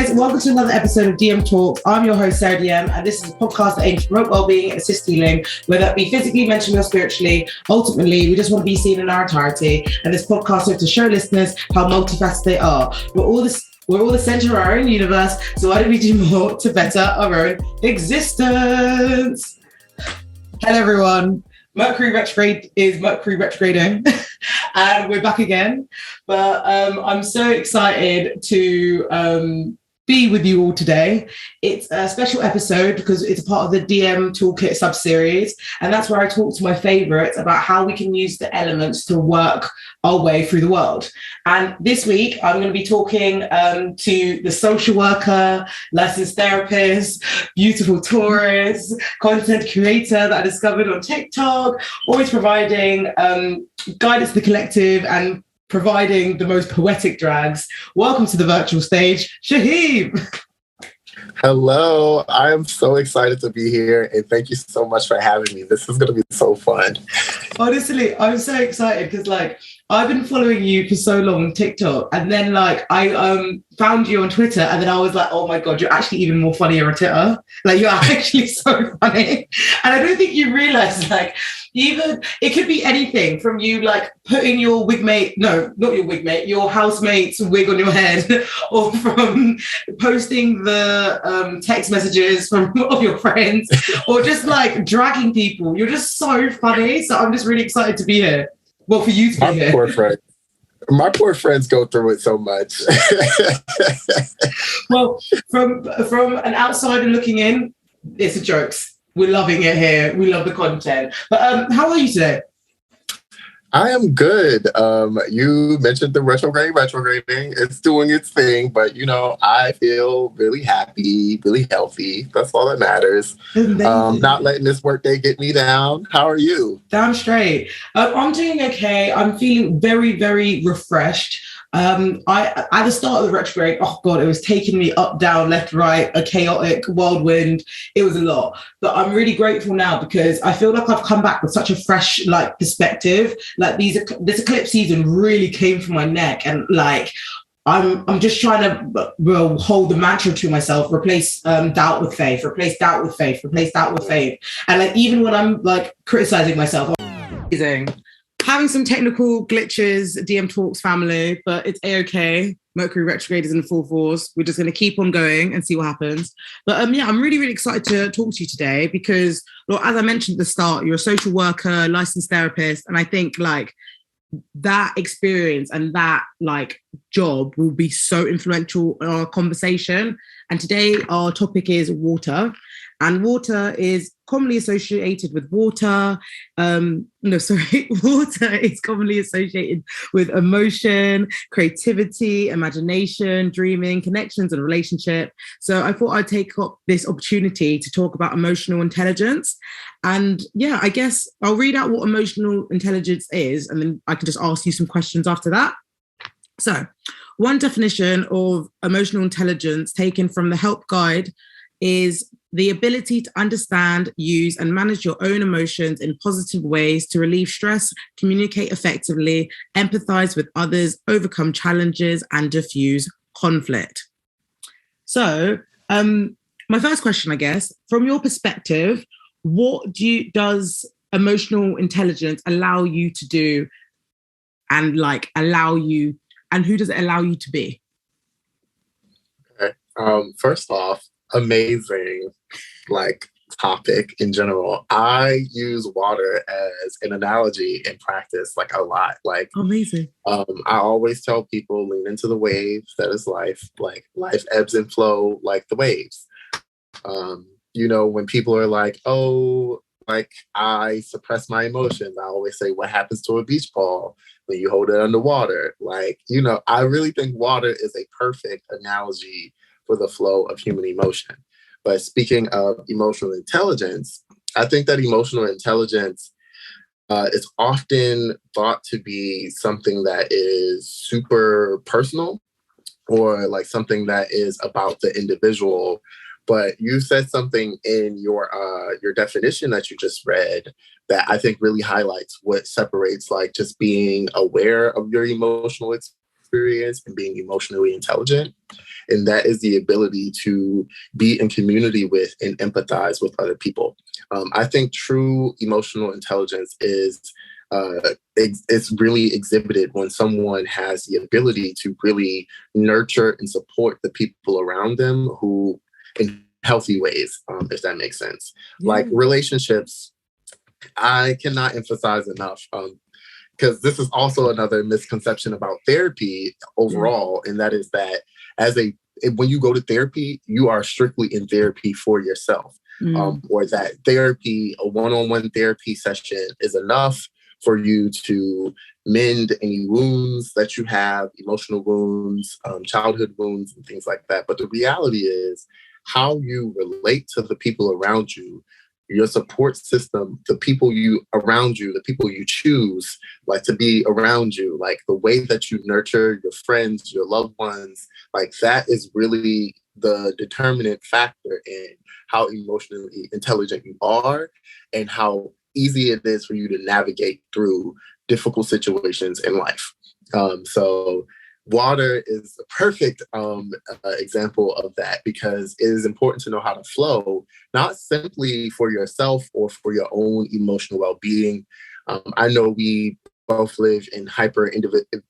guys, welcome to another episode of DM Talks. I'm your host, Sarah DM, and this is a podcast that aims to promote well-being and assist healing, whether it be physically, mentally, or spiritually. Ultimately, we just want to be seen in our entirety, and this podcast is to show listeners how multifaceted they are. We're all the center of our own universe, so why don't we do more to better our own existence? Hello, everyone. Mercury retrograde is Mercury retrograding, and we're back again. But I'm so excited to be with you all today. It's a special episode because it's a part of the DM Toolkit sub-series, and that's where I talk to my favorites about how we can use the elements to work our way through the world. And this week, I'm going to be talking to the social worker, licensed therapist, beautiful tourist, content creator that I discovered on TikTok, always providing guidance to the collective and providing the most poetic drags. Welcome to the virtual stage, Shahem. Hello, I am so excited to be here, and thank you so much for having me. This is going to be so fun. Honestly, I'm so excited because I've been following you for so long on TikTok, and then I found you on Twitter, and then I was like, oh my God, you're actually even more funnier on Twitter. You're actually so funny. And I don't think you realize even it could be anything from you putting your your housemate's wig on your head, or from posting the text messages of your friends, or just dragging people. You're just so funny. So I'm just really excited to be here. Well, for you to be here. My poor friends go through it so much. Well, from an outsider looking in, it's a jokes. We're loving it here. We love the content. But how are you today? I am good. You mentioned the retrograding. It's doing its thing, but I feel really happy, really healthy. That's all that matters. Not letting this workday get me down. How are you? Damn straight. I'm doing okay. I'm feeling very, very refreshed. At the start of the retrograde, oh God, it was taking me up, down, left, right, a chaotic whirlwind. It was a lot. But I'm really grateful now because I feel like I've come back with such a fresh perspective. This eclipse season really came from my neck, and I'm just trying to hold the mantra to myself: replace doubt with faith, replace doubt with faith, replace doubt with faith. And even when I'm criticizing myself, amazing. Having some technical glitches, DM Talks family, but it's A-okay. Mercury retrograde is in full force. We're just going to keep on going and see what happens. But I'm really, really excited to talk to you today because, as I mentioned at the start, you're a social worker, licensed therapist, and I think that experience and that job will be so influential in our conversation. And today our topic is water. And water is commonly associated with water. Water is commonly associated with emotion, creativity, imagination, dreaming, connections, and relationship. So I thought I'd take up this opportunity to talk about emotional intelligence. And I guess I'll read out what emotional intelligence is, and then I can just ask you some questions after that. So one definition of emotional intelligence taken from the Help Guide is the ability to understand, use, and manage your own emotions in positive ways to relieve stress, communicate effectively, empathize with others, overcome challenges, and diffuse conflict. So, my first question, I guess, from your perspective, what does emotional intelligence allow you to do, and and who does it allow you to be? Okay. First off, amazing topic in general. I use water as an analogy in practice a lot. Amazing. I always tell people, lean into the waves. That is life. Life ebbs and flow like the waves. When people are I suppress my emotions, I always say, what happens to a beach ball when you hold it underwater? I really think water is a perfect analogy for the flow of human emotion. But speaking of emotional intelligence, I think that emotional intelligence is often thought to be something that is super personal, or something that is about the individual. But you said something in your definition that you just read that I think really highlights what separates just being aware of your emotional experience in being emotionally intelligent. And that is the ability to be in community with and empathize with other people. I think true emotional intelligence is it's really exhibited when someone has the ability to really nurture and support the people around them who in healthy ways, if that makes sense. Yeah. Like relationships, I cannot emphasize enough, because this is also another misconception about therapy overall, and that is that when you go to therapy, you are strictly in therapy for yourself, or that therapy, a one-on-one therapy session is enough for you to mend any wounds that you have, emotional wounds, childhood wounds, and things like that. But the reality is how you relate to the people around you, your support system, the people around you, the people you choose, like to be around you, like the way that you nurture your friends, your loved ones, like that is really the determinant factor in how emotionally intelligent you are and how easy it is for you to navigate through difficult situations in life. So water is a perfect example of that, because it is important to know how to flow, not simply for yourself or for your own emotional well-being. I know we both live in hyper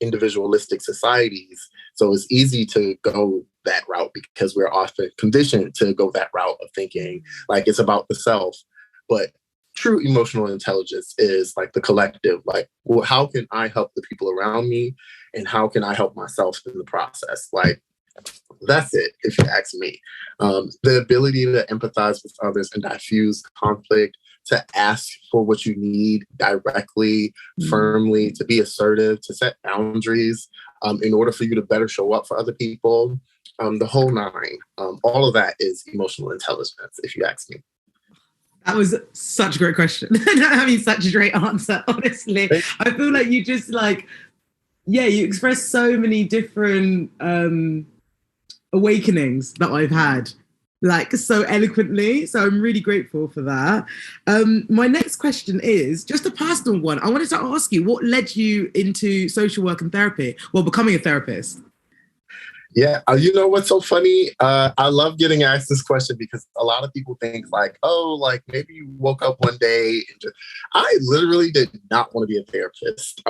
individualistic societies, so it's easy to go that route because we're often conditioned to go that route of thinking like it's about the self. But true emotional intelligence is like the collective, like, well, how can I help the people around me? And how can I help myself in the process? Like, that's it, if you ask me. The ability to empathize with others and diffuse conflict, to ask for what you need directly, firmly, to be assertive, to set boundaries in order for you to better show up for other people. The whole nine. All of that is emotional intelligence, if you ask me. That was such a great question. I mean, such a great answer, honestly. I feel like you just you express so many different awakenings that I've had, like so eloquently. So I'm really grateful for that. My next question is just a personal one. I wanted to ask you, what led you into social work and therapy? Well, becoming a therapist. Yeah, you know what's so funny? I love getting asked this question because a lot of people think like, oh, like maybe you woke up one day and just... I literally did not want to be a therapist.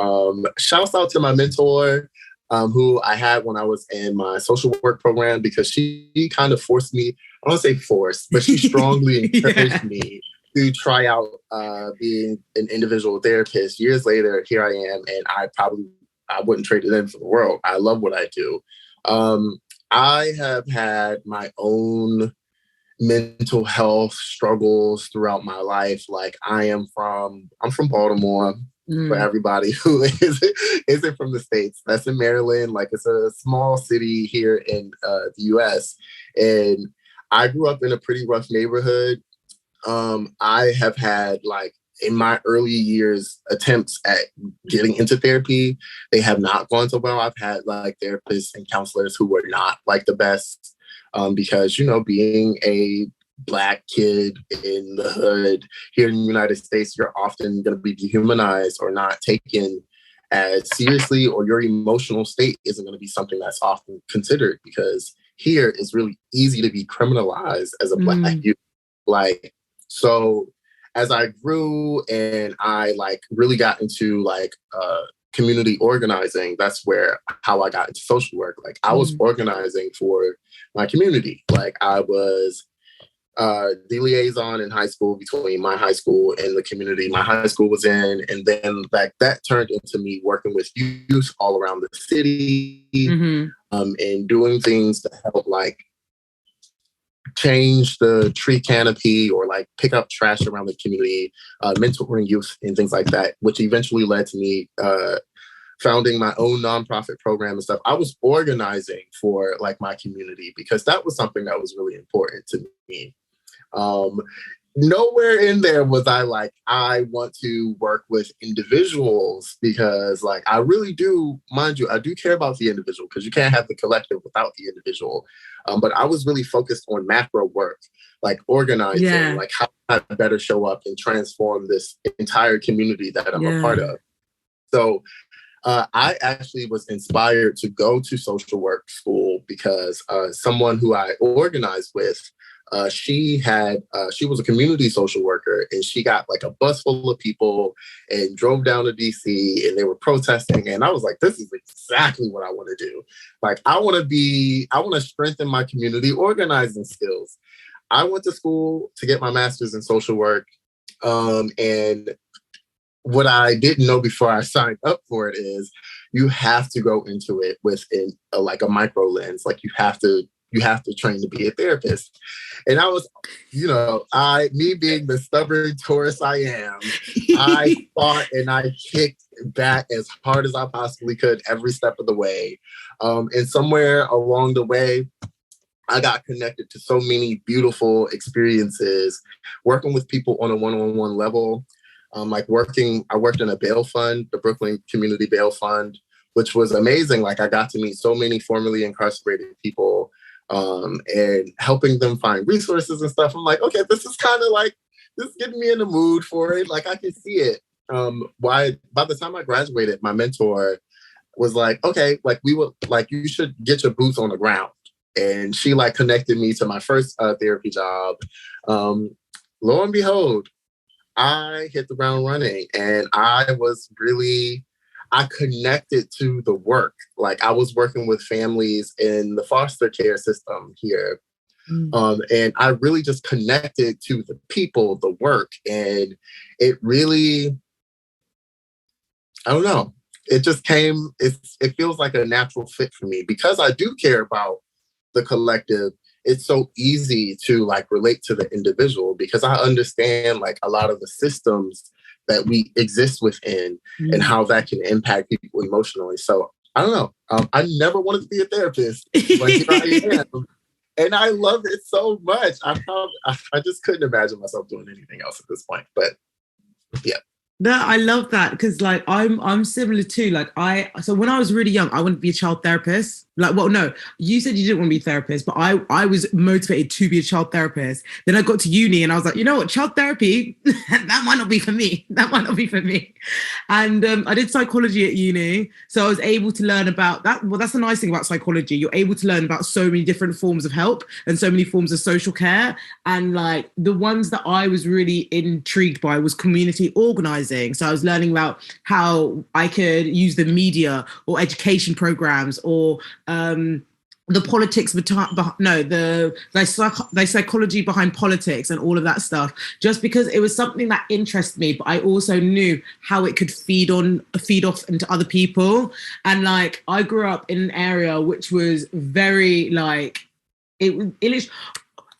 Shouts out to my mentor, who I had when I was in my social work program, because she kind of forced me, I don't say forced, but she strongly encouraged me to try out being an individual therapist. Years later, here I am, and I wouldn't trade it in for the world. I love what I do. I have had my own mental health struggles throughout my life. Like I'm from Baltimore, for everybody who isn't from the States. That's in Maryland. Like it's a small city here in the US. And I grew up in a pretty rough neighborhood. I have had in my early years, attempts at getting into therapy, they have not gone so well. I've had therapists and counselors who were not the best, because, being a Black kid in the hood here in the United States, you're often going to be dehumanized or not taken as seriously, or your emotional state isn't going to be something that's often considered, because here it's really easy to be criminalized as a Black youth. So as I grew and I really got into community organizing, that's how I got into social work. I was organizing for my community. I was the liaison in high school between my high school and the community my high school was in. And then that turned into me working with youth all around the city, and doing things to help change the tree canopy or pick up trash around the community, mentoring youth and things like that, which eventually led to me founding my own nonprofit program and stuff. I was organizing for my community because that was something that was really important to me. Nowhere in there was I want to work with individuals, because I really do, mind you, I do care about the individual, because you can't have the collective without the individual. But I was really focused on macro work, organizing, how I better show up and transform this entire community that I'm a part of. So I actually was inspired to go to social work school because someone who I organized with, she was a community social worker, and she got like a bus full of people and drove down to DC, and they were protesting. And I was like, this is exactly what I want to do. Like, I want to strengthen my community organizing skills. I went to school to get my master's in social work. And what I didn't know before I signed up for it is you have to go into it with a micro lens. Like, you have to train to be a therapist. And I was, me being the stubborn Taurus I am, I fought and I kicked back as hard as I possibly could every step of the way. And somewhere along the way, I got connected to so many beautiful experiences working with people on a one-on-one level. I worked in a bail fund, the Brooklyn Community Bail Fund, which was amazing. Like, I got to meet so many formerly incarcerated people, and helping them find resources and stuff. I'm like, okay, this is getting me in the mood for it. Like, I can see it. By the time I graduated, my mentor was like, okay, you should get your boots on the ground. And she connected me to my first therapy job. Lo and behold, I hit the ground running, and I connected to the work. Like, I was working with families in the foster care system here. And I really just connected to the people, the work. And it really, I don't know, it just came, it feels like a natural fit for me because I do care about the collective. It's so easy to relate to the individual because I understand a lot of the systems that we exist within and how that can impact people emotionally. So I don't know. I never wanted to be a therapist, but here I am. And I love it so much. I just couldn't imagine myself doing anything else at this point. But yeah. No, I love that because I'm similar too. So when I was really young, I wanted to be a child therapist. No, you said you didn't want to be a therapist, but I was motivated to be a child therapist. Then I got to uni and I was like, you know what, child therapy, that might not be for me. And I did psychology at uni. So I was able to learn about that. Well, that's the nice thing about psychology. You're able to learn about so many different forms of help and so many forms of social care. And the ones that I was really intrigued by was community organizing. So I was learning about how I could use the media or education programs or the politics the psychology behind politics and all of that stuff, just because it was something that interested me, but I also knew how it could feed off into other people. And I grew up in an area which was very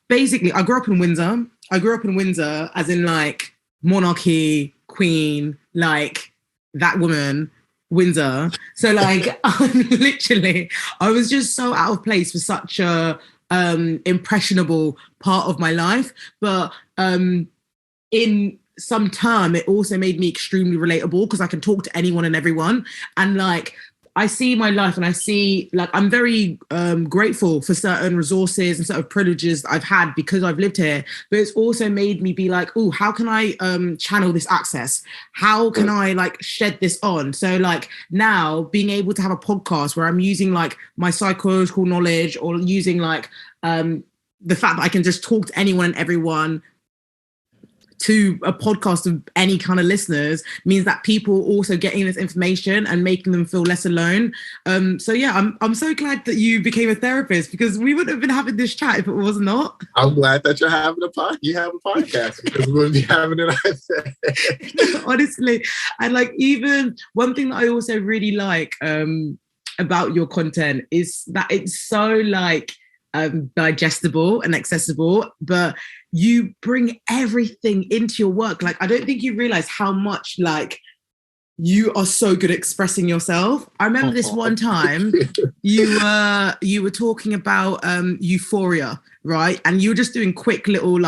basically I grew up in Windsor as in monarchy, queen, that woman, Windsor. So I was just so out of place for such a impressionable part of my life. But in some term, it also made me extremely relatable because I can talk to anyone and everyone. And I see my life and I see I'm very grateful for certain resources and certain privileges that I've had because I've lived here. But it's also made me be oh, how can I channel this access? How can I shed this on? So now being able to have a podcast where I'm using my psychological knowledge or using the fact that I can just talk to anyone and everyone to a podcast of any kind of listeners means that people also getting this information and making them feel less alone. So yeah, I'm so glad that you became a therapist because we wouldn't have been having this chat if it was not. I'm glad that you have a podcast because we wouldn't be having it. Honestly. And even one thing that I also really like about your content is that it's so digestible and accessible, but you bring everything into your work. I don't think you realize how much you are so good at expressing yourself. I remember this one time you were talking about Euphoria, right? And you were just doing quick little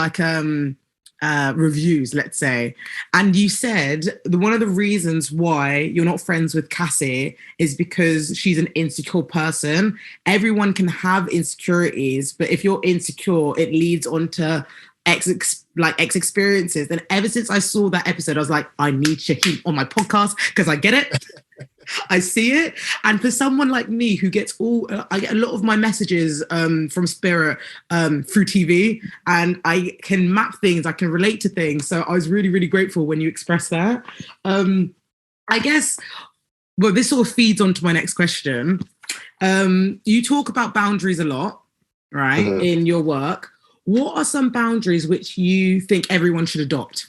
reviews, let's say. And you said one of the reasons why you're not friends with Cassie is because she's an insecure person. Everyone can have insecurities, but if you're insecure, it leads on to like experiences. And ever since I saw that episode, I was like, I need Shahem on my podcast because I get it. I see it. And for someone like me who gets I get a lot of my messages from Spirit through TV, and I can map things, I can relate to things. So I was really, really grateful when you expressed that. I guess, well, this sort of feeds onto my next question. You talk about boundaries a lot, right, in your work. What are some boundaries which you think everyone should adopt?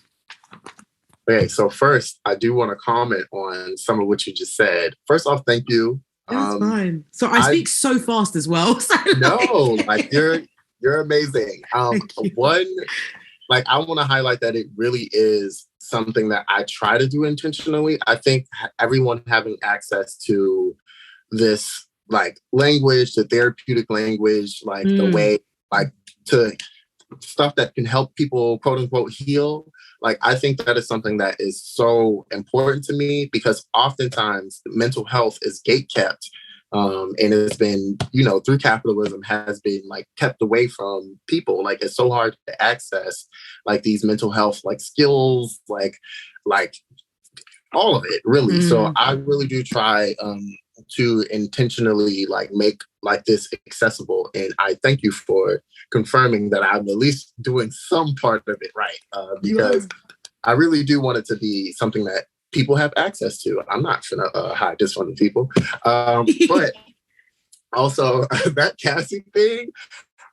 Okay, so first, I do want to comment on some of what you just said. First off, thank you. That's fine. So I speak so fast as well. So no, like you're amazing. One, like I want to highlight that it really is something that I try to do intentionally. I think everyone having access to this like language, the therapeutic language, like the way, like to stuff that can help people, quote unquote, heal. Like, I think that is something that is so important to me because oftentimes mental health is gatekept. And it's been, you know, through capitalism has been like kept away from people. Like, it's so hard to access like these mental health, like skills, like all of it really. So I really do try, to intentionally like make like this accessible. And I thank you for confirming that I'm at least doing some part of it right. Because I really do want it to be something that people have access to. I'm not gonna hide this from the people. But also that Cassie thing,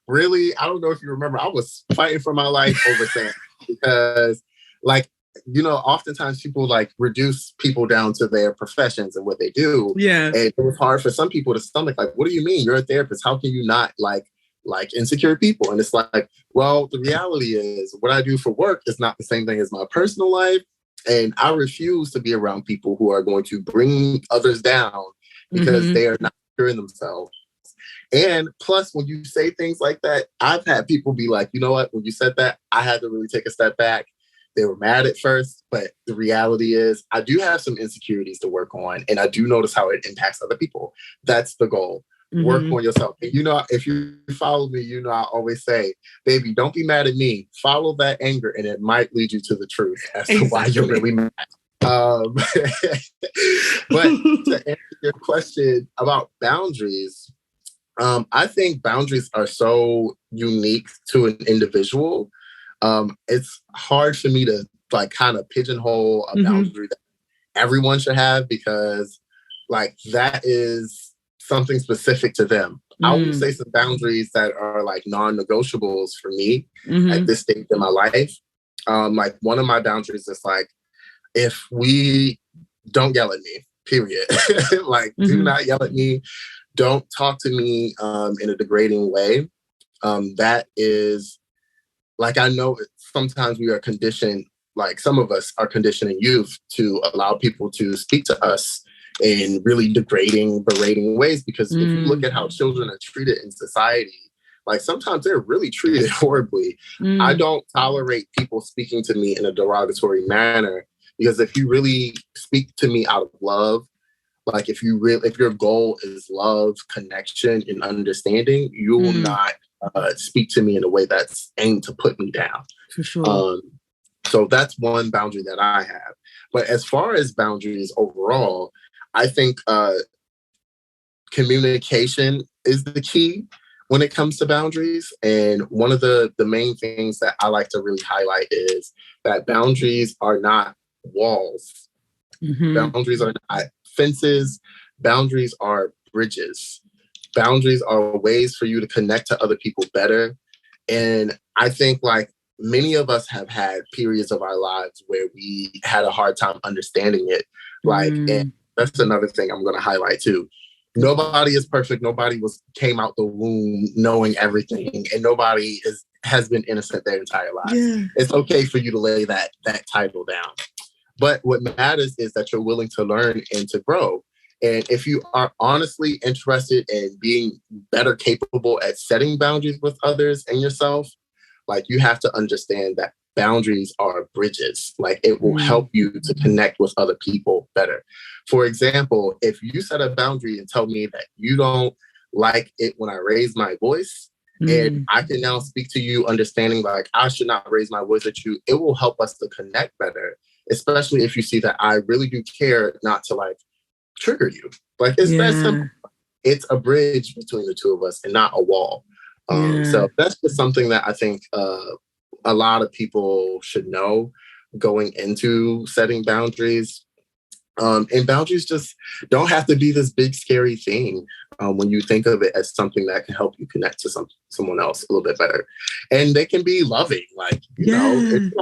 really, I don't know if you remember, I was fighting for my life over Sam because like, you know, oftentimes people like reduce people down to their professions and what they do. Yeah. And it was hard for some people to stomach, like, what do you mean? You're a therapist. How can you not like insecure people? And it's like, well, the reality is what I do for work is not the same thing as my personal life. And I refuse to be around people who are going to bring others down because they are not secure in themselves. And plus, when you say things like that, I've had people be like, you know what, when you said that, I had to really take a step back. They were mad at first, but the reality is I do have some insecurities to work on, and I do notice how it impacts other people. That's the goal. Work on yourself. And you know, if you follow me, you know, I always say, baby, don't be mad at me. Follow that anger, and it might lead you to the truth as to why you're really mad. But to answer your question about boundaries, I think boundaries are so unique to an individual. It's hard for me to like kind of pigeonhole a boundary that everyone should have because like that is something specific to them. I will say some boundaries that are like non-negotiables for me at this stage in my life. Like one of my boundaries is like, if we don't yell at me, period. Like do not yell at me. Don't talk to me in a degrading way. That is like, I know sometimes we are conditioned, like some of us are conditioned in youth to allow people to speak to us in really degrading, berating ways. Because if you look at how children are treated in society, like sometimes they're really treated horribly. I don't tolerate people speaking to me in a derogatory manner because if you really speak to me out of love, like if your goal is love, connection, and understanding, you will not speak to me in a way that's aimed to put me down. For sure. So that's one boundary that I have. But as far as boundaries overall, I think communication is the key when it comes to boundaries. And one of the main things that I like to really highlight is that boundaries are not walls. Boundaries are not fences. Boundaries are bridges. Boundaries are ways for you to connect to other people better. And I think like many of us have had periods of our lives where we had a hard time understanding it. Like, and that's another thing I'm going to highlight too. Nobody is perfect. Nobody came out the womb knowing everything, and nobody has been innocent their entire lives. Yeah. It's okay for you to lay that title down. But what matters is that you're willing to learn and to grow. And if you are honestly interested in being better capable at setting boundaries with others and yourself, like you have to understand that boundaries are bridges. Like it will help you to connect with other people better. For example, if you set a boundary and tell me that you don't like it when I raise my voice, And I can now speak to you understanding like I should not raise my voice at you. It will help us to connect better, especially if you see that I really do care not to like trigger you. Like it's that simple. It's a bridge between the two of us and not a wall. So that's just something that I think a lot of people should know going into setting boundaries. And boundaries just don't have to be this big, scary thing when you think of it as something that can help you connect to someone else a little bit better. And they can be loving, like, you know, it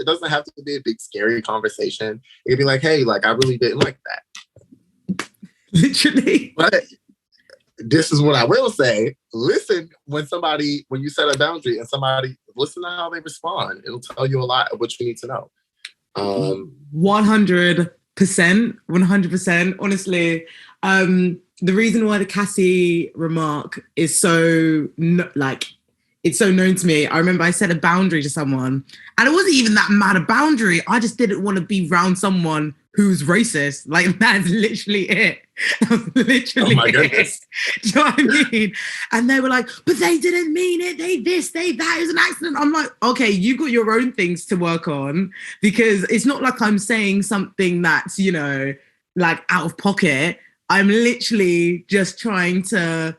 doesn't have to be a big, scary conversation. It can be like, hey, like, I really didn't like that. Literally. But this is what I will say. Listen, when you set a boundary and somebody, listen to how they respond. It'll tell you a lot of what you need to know. 100%. 100%. Honestly, the reason why the Cassie remark is so it's so known to me. I remember I set a boundary to someone, and it wasn't even that mad a boundary. I just didn't want to be around someone who's racist. Like, that's literally it. Literally, oh my goodness. Do you know what I mean? And they were like, but they didn't mean it. They this, they that. It was an accident. I'm like, okay, you got your own things to work on, because it's not like I'm saying something that's, you know, like out of pocket. I'm literally just trying to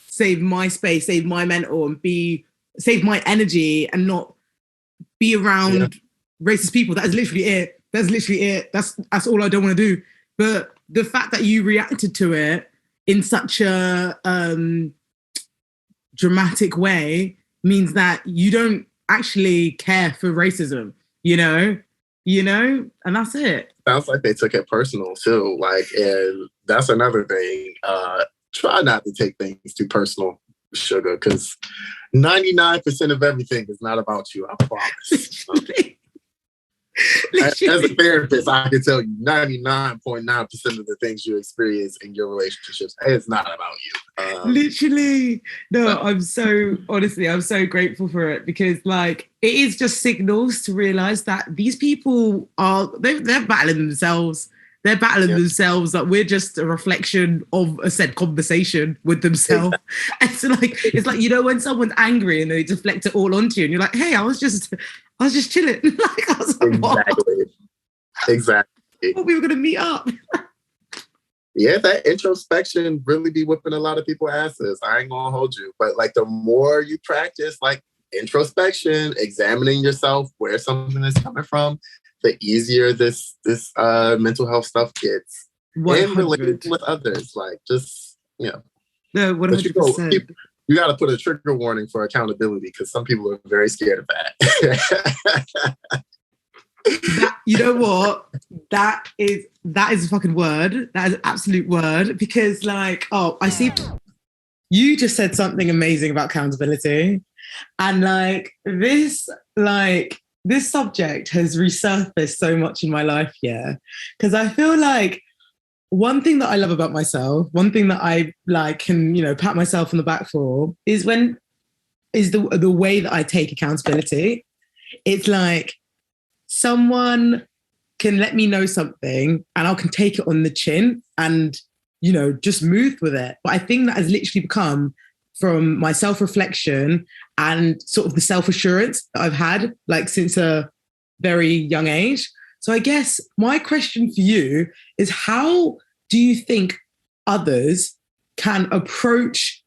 save my space, save my mental, and save my energy, and not be around racist people. That is literally it. That's literally it. That's all I don't want to do. But the fact that you reacted to it in such a dramatic way means that you don't actually care for racism, you know, and that's it. Sounds like they took it personal too. Like, and that's another thing. Try not to take things too personal, sugar, because 99% of everything is not about you. I promise. As a therapist, I can tell you 99.9% of the things you experience in your relationships, it's not about you. Literally. No, I'm so grateful for it, because like it is just signals to realize that these people they're battling themselves. They're battling themselves. Like, we're just a reflection of a said conversation with themselves. Exactly. It's like, you know, when someone's angry and they deflect it all onto you, and you're like, hey, I was just chilling. Like, I was like, exactly. What, we were gonna meet up. Yeah, that introspection really be whipping a lot of people's asses. I ain't gonna hold you. But like, the more you practice like introspection, examining yourself, where something is coming from, the easier this mental health stuff gets. 100. And relating with others. Like, just, you know. No, 100%. You got to put a trigger warning for accountability, because some people are very scared of that. You know what? That is a fucking word. That is an absolute word. Because like, I see you just said something amazing about accountability. And like this subject has resurfaced so much in my life, because I feel like one thing that I love about myself, one thing that I like can, you know, pat myself on the back for is the way that I take accountability. It's like someone can let me know something and I can take it on the chin and, you know, just move with it. But I think that has literally become from my self-reflection and sort of the self-assurance that I've had like since a very young age. So I guess my question for you is, how do you think others can approach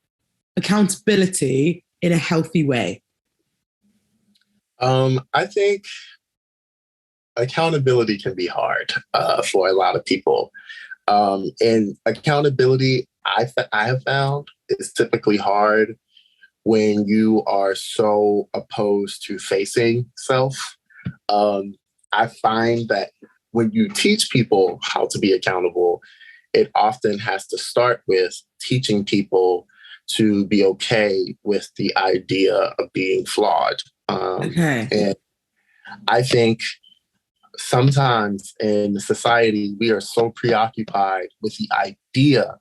accountability in a healthy way? I think accountability can be hard for a lot of people. And accountability, I have found, is typically hard when you are so opposed to facing self. I find that when you teach people how to be accountable, it often has to start with teaching people to be okay with the idea of being flawed. And I think sometimes in society, we are so preoccupied with the idea,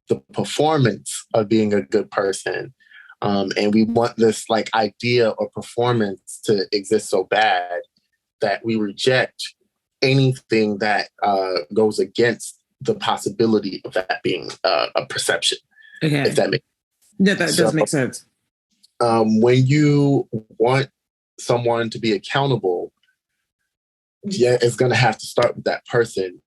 the performance of being a good person. And we want this like idea or performance to exist so bad that we reject anything that goes against the possibility of that being a perception. If that makes sense. Yeah, that does make sense. When you want someone to be accountable, yeah, it's going to have to start with that person's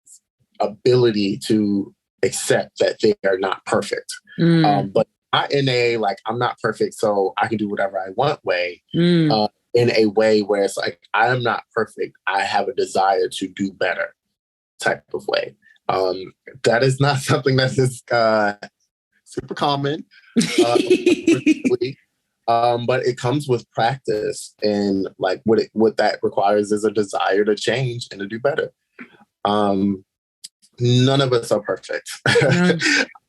ability to accept that they are not perfect. But not in a, like, I'm not perfect, so I can do whatever I want way. In a way where it's like, I am not perfect, I have a desire to do better type of way. That is not something that is super common. But it comes with practice, and like what that requires is a desire to change and to do better. None of us are perfect. I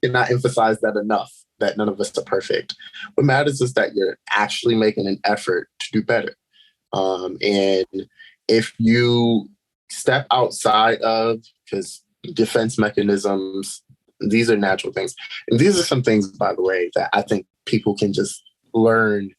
cannot emphasize that enough, that none of us are perfect. What matters is that you're actually making an effort to do better. And if you step outside of, because defense mechanisms, these are natural things. And these are some things, by the way, that I think people can just learn.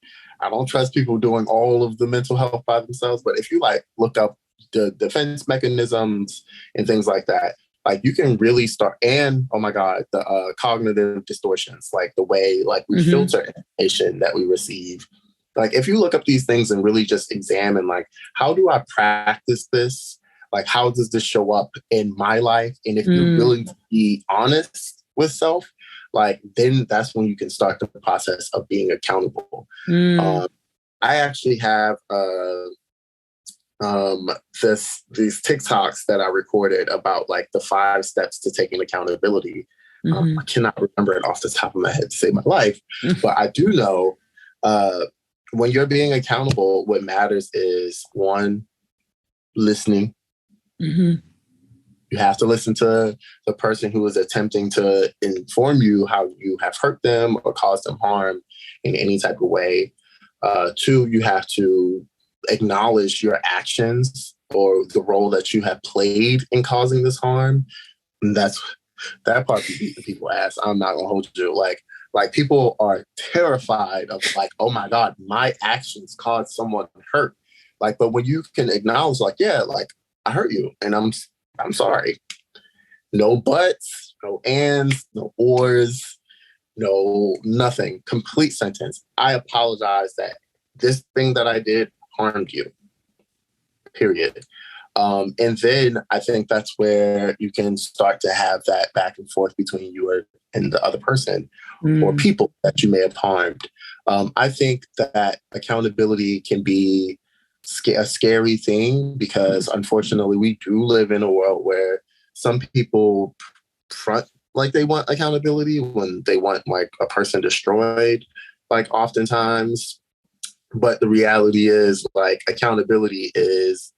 I don't trust people doing all of the mental health by themselves, but if you like look up the defense mechanisms and things like that, like you can really start. And oh my God, the cognitive distortions, like the way like we filter information that we receive. Like if you look up these things and really just examine, like, how do I practice this? Like, how does this show up in my life? And if you're willing to be honest with self, like, then that's when you can start the process of being accountable. I actually have these TikToks that I recorded about like the 5 steps to taking accountability. I cannot remember it off the top of my head to save my life, but I do know when you're being accountable, what matters is 1, listening. You have to listen to the person who is attempting to inform you how you have hurt them or caused them harm in any type of way. 2, you have to acknowledge your actions or the role that you have played in causing this harm. And that part be beating people ass. I'm not gonna hold you. Like people are terrified of like, oh my God, my actions caused someone hurt. Like, but when you can acknowledge, like, yeah, like I hurt you, and I'm sorry. No buts, no ands, no ors, no nothing. Complete sentence. I apologize that this thing that I did harmed you. Period. And then I think that's where you can start to have that back and forth between you and the other person or people that you may have harmed. I think that accountability can be a scary thing because unfortunately we do live in a world where some people front like they want accountability when they want like a person destroyed, like oftentimes. But the reality is like accountability is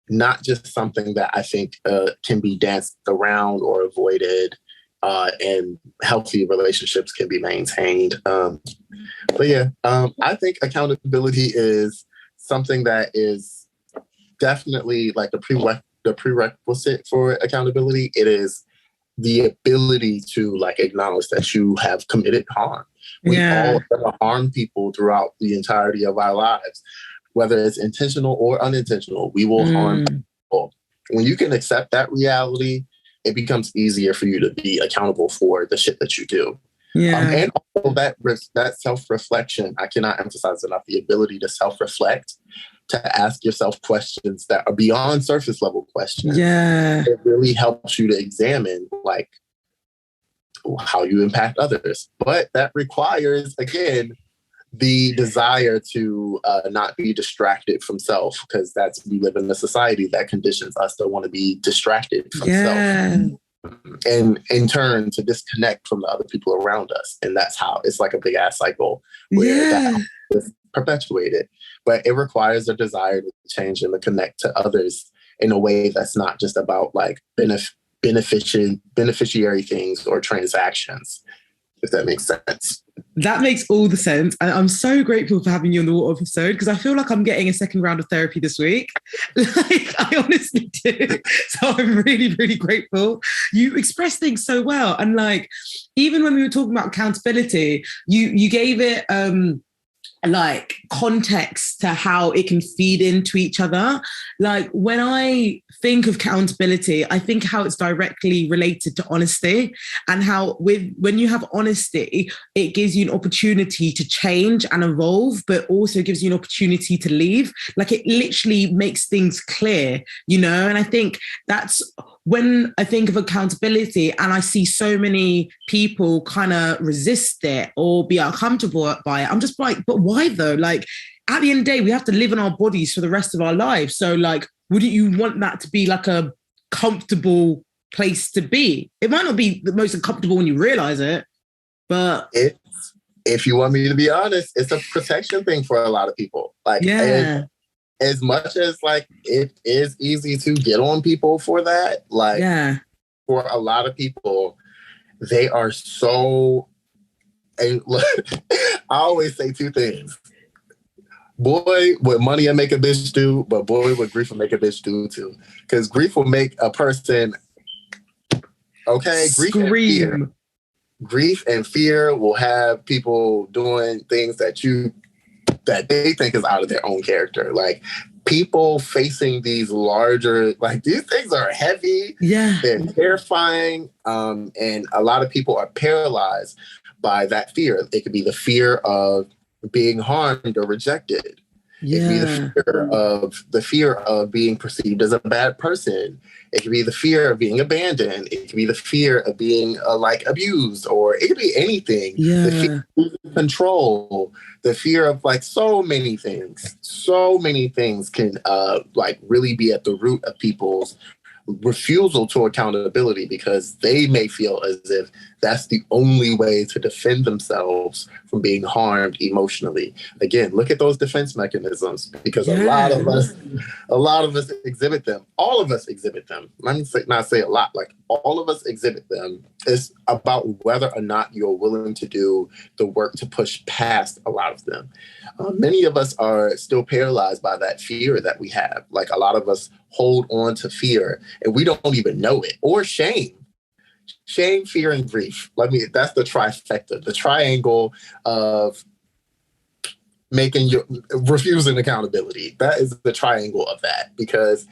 not just something that I think can be danced around or avoided, and healthy relationships can be maintained. But yeah, I think accountability is something that is definitely like the prerequisite for accountability. It is the ability to like acknowledge that you have committed harm. We all harm people throughout the entirety of our lives, whether it's intentional or unintentional. We will harm people. When you can accept that reality, it becomes easier for you to be accountable for the shit that you do. And also that self-reflection, I cannot emphasize enough the ability to self-reflect, to ask yourself questions that are beyond surface level questions. It really helps you to examine like how you impact others. But that requires, again, the desire to not be distracted from self, because we live in a society that conditions us to want to be distracted from self. And in turn to disconnect from the other people around us. And that's how it's like a big ass cycle where that is perpetuated. But it requires a desire to change and to connect to others in a way that's not just about like beneficiary things or transactions, if that makes sense. That makes all the sense. And I'm so grateful for having you on the Water episode because I feel like I'm getting a second round of therapy this week. Like, I honestly do. So I'm really, really grateful. You express things so well. And like, even when we were talking about accountability, you gave it like context to how it can feed into each other. Like when I think of accountability, I think how it's directly related to honesty, and how when you have honesty, it gives you an opportunity to change and evolve, but also gives you an opportunity to leave. Like it literally makes things clear, and I think that's when I think of accountability and I see so many people kind of resist it or be uncomfortable by it, I'm just like, but why though? Like at the end of the day, we have to live in our bodies for the rest of our lives. So like, wouldn't you want that to be like a comfortable place to be? It might not be the most uncomfortable when you realize it, but if you want me to be honest, it's a protection thing for a lot of people. Like, yeah. As much as like it is easy to get on people for that, like for a lot of people, they are so. I always say two things: boy, what money will make a bitch do, but boy, what grief will make a bitch do too. Because grief will make a person scream. Grief and fear will have people doing things that they think is out of their own character. Like people facing these larger, like these things are heavy. Yeah. They're terrifying. And a lot of people are paralyzed by that fear. It could be the fear of being harmed or rejected. Yeah. It could be the fear of being perceived as a bad person. It could be the fear of being abandoned. It could be the fear of being abused, or it could be anything. Yeah. The fear of control, the fear of like so many things. So many things can really be at the root of people's refusal to accountability, because they may feel as if that's the only way to defend themselves from being harmed emotionally. Again, look at those defense mechanisms, because a lot of us exhibit them. All of us exhibit them. Let me not say a lot, like all of us exhibit them. It's about whether or not you're willing to do the work to push past a lot of them. Many of us are still paralyzed by that fear that we have. Like a lot of us hold on to fear and we don't even know it, or shame. Shame, fear, and grief. That's the trifecta, the triangle of refusing accountability. That is the triangle of that, because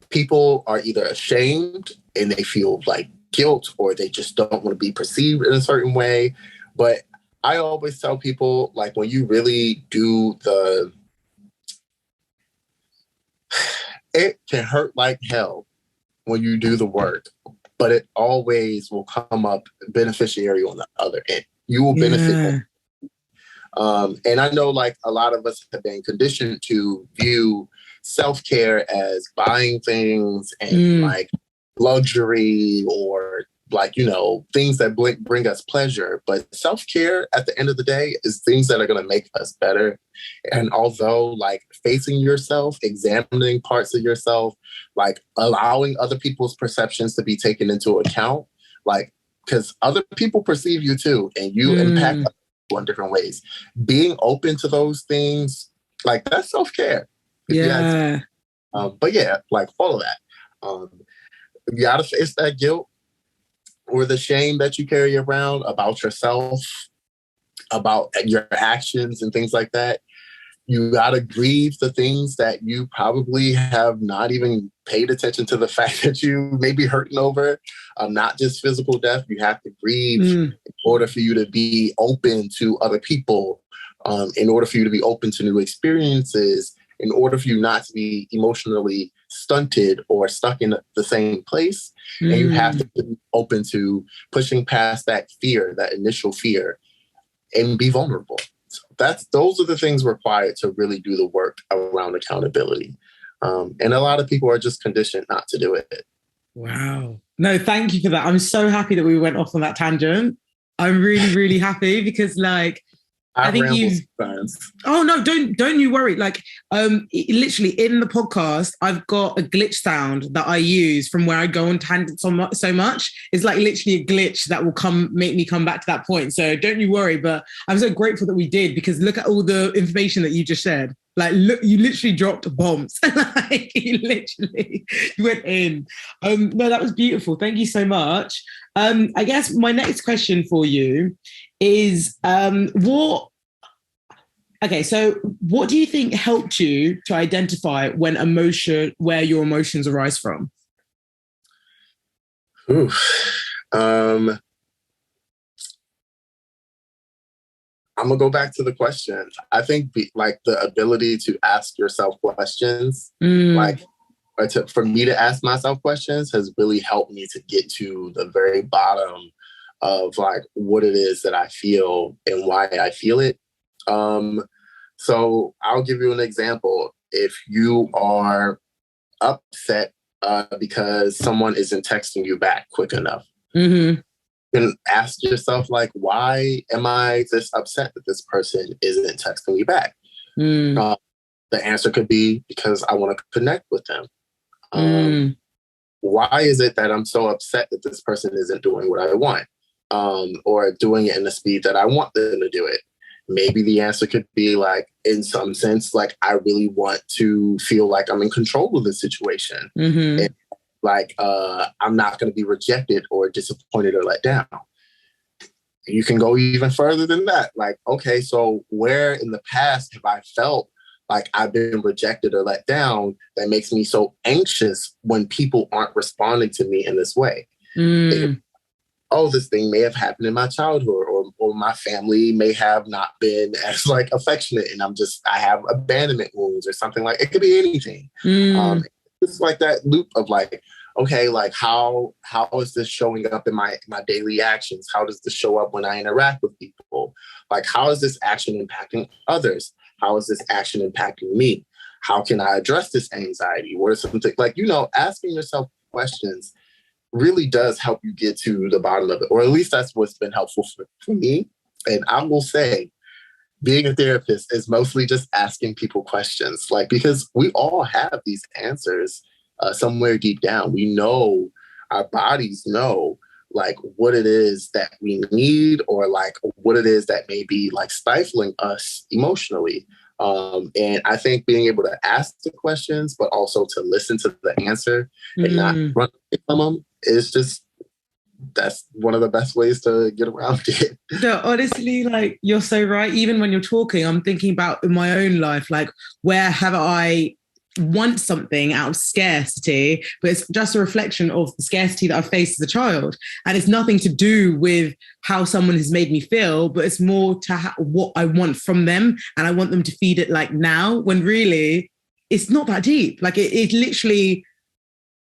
people are either ashamed and they feel like guilt, or they just don't want to be perceived in a certain way. But I always tell people, like, when you really do it can hurt like hell when you do the work, but it always will come up beneficiary on the other end. You will benefit. And I know like a lot of us have been conditioned to view self-care as buying things and like luxury, or like, things that bring us pleasure. But self-care at the end of the day is things that are going to make us better. And although like facing yourself, examining parts of yourself, like allowing other people's perceptions to be taken into account, like, because other people perceive you too, and you impact other people in different ways. Being open to those things, like, that's self-care. Yeah. But yeah, like all of that. You got to face that guilt or the shame that you carry around about yourself, about your actions and things like that. You got to grieve the things that you probably have not even paid attention to the fact that you may be hurting over. Not just physical death. You have to grieve in order for you to be open to other people, in order for you to be open to new experiences, in order for you not to be emotionally stunted or stuck in the same place. And you have to be open to pushing past that fear, that initial fear, and be vulnerable. So those are the things required to really do the work around accountability. And a lot of people are just conditioned not to do it. Wow. No, thank you for that. I'm so happy that we went off on that tangent. I'm really, really happy, because like, I think oh no, don't you worry. Like, literally in the podcast, I've got a glitch sound that I use from where I go on tangents so much. It's like literally a glitch that will make me come back to that point. So don't you worry. But I'm so grateful that we did, because look at all the information that you just shared. Like, look, you literally dropped bombs. Like, you went in. No, that was beautiful. Thank you so much. I guess my next question for you is, what Okay, so what do you think helped you to identify where your emotions arise from? Ooh. I'm gonna go back to the question. I think like the ability to ask yourself questions, like for me to ask myself questions has really helped me to get to the very bottom of like what it is that I feel and why I feel it. So I'll give you an example. If you are upset because someone isn't texting you back quick enough, and ask yourself, like, why am I this upset that this person isn't texting me back? The answer could be because I want to connect with them. Why is it that I'm so upset that this person isn't doing what I want, or doing it in the speed that I want them to do it? Maybe the answer could be like, in some sense, like, I really want to feel like I'm in control of the situation. And like, I'm not going to be rejected or disappointed or let down. You can go even further than that. Like, okay, so where in the past have I felt like I've been rejected or let down that makes me so anxious when people aren't responding to me in this way? This thing may have happened in my childhood, or my family may have not been as like affectionate, and I have abandonment wounds or something. Like, it could be anything. It's like that loop of like, okay, like how is this showing up in my daily actions? How does this show up when I interact with people? Like, how is this action impacting others? How is this action impacting me? How can I address this anxiety? What are some things, like, asking yourself questions really does help you get to the bottom of it, or at least that's what's been helpful for me. And I will say, being a therapist is mostly just asking people questions, like, because we all have these answers somewhere deep down. We know, our bodies know, like, what it is that we need, or like what it is that may be like stifling us emotionally. And I think being able to ask the questions, but also to listen to the answer and not run from them, is just, that's one of the best ways to get around it. No, honestly, like, you're so right. Even when you're talking, I'm thinking about in my own life, like, where have I want something out of scarcity, but it's just a reflection of the scarcity that I faced as a child. And it's nothing to do with how someone has made me feel, but it's more to what I want from them. And I want them to feed it like now, when really it's not that deep. Like, it literally,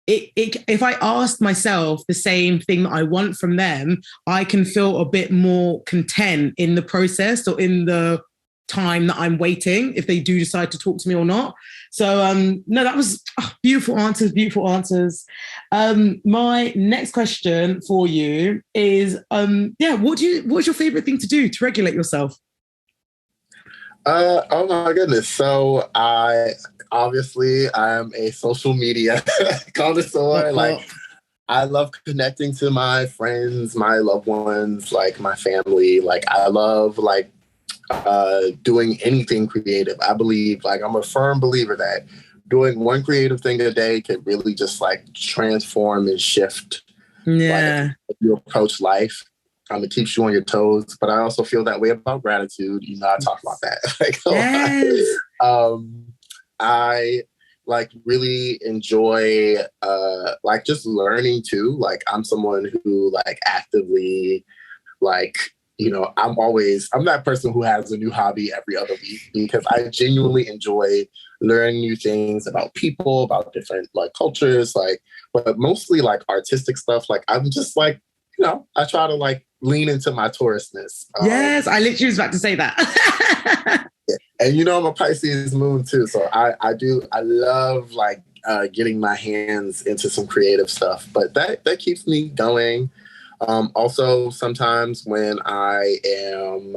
if I asked myself the same thing that I want from them, I can feel a bit more content in the process, or in the time that I'm waiting, if they do decide to talk to me or not. So no, that was beautiful answers. My next question for you is, what's your favorite thing to do to regulate yourself? Oh my goodness. So I'm a social media connoisseur. Like, I love connecting to my friends, my loved ones, like my family. Like, I love like doing anything creative. I believe, like, I'm a firm believer that doing one creative thing a day can really just like transform and shift like you approach life. It keeps you on your toes. But I also feel that way about gratitude. I talk about that. I like really enjoy like just learning too. Like, I'm someone who like actively, like, I'm that person who has a new hobby every other week, because I genuinely enjoy learning new things about people, about different like cultures, like, but mostly like artistic stuff. Like, I'm just like, I try to like lean into my Taurusness. Yes, I literally was about to say that. And I'm a Pisces moon too. So I love like getting my hands into some creative stuff, but that keeps me going. Also, sometimes when I am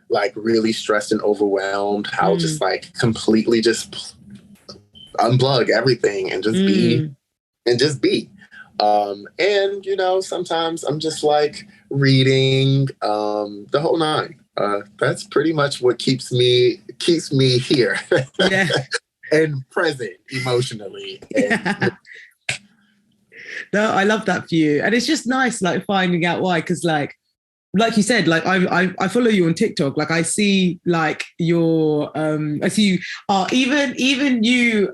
like really stressed and overwhelmed, I'll just like completely just unplug everything and just be. And sometimes I'm just like reading the whole nine. That's pretty much what keeps me here. Yeah. And present emotionally. No, I love that for you. And it's just nice, like, finding out why, because like like you said, like I follow you on TikTok. Like I see like your I see you even you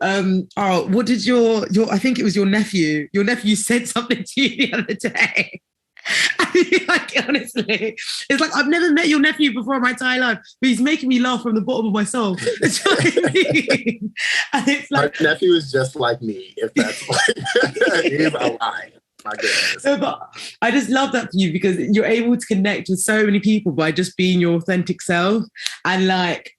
what did your I think it was your nephew said something to you the other day. Like honestly, it's like I've never met your nephew before in my entire life, but he's making me laugh from the bottom of my soul. That's what I mean. And it's like my nephew is just like me, if that's like he's alive. My goodness. No, but I just love that for you because you're able to connect with so many people by just being your authentic self. And like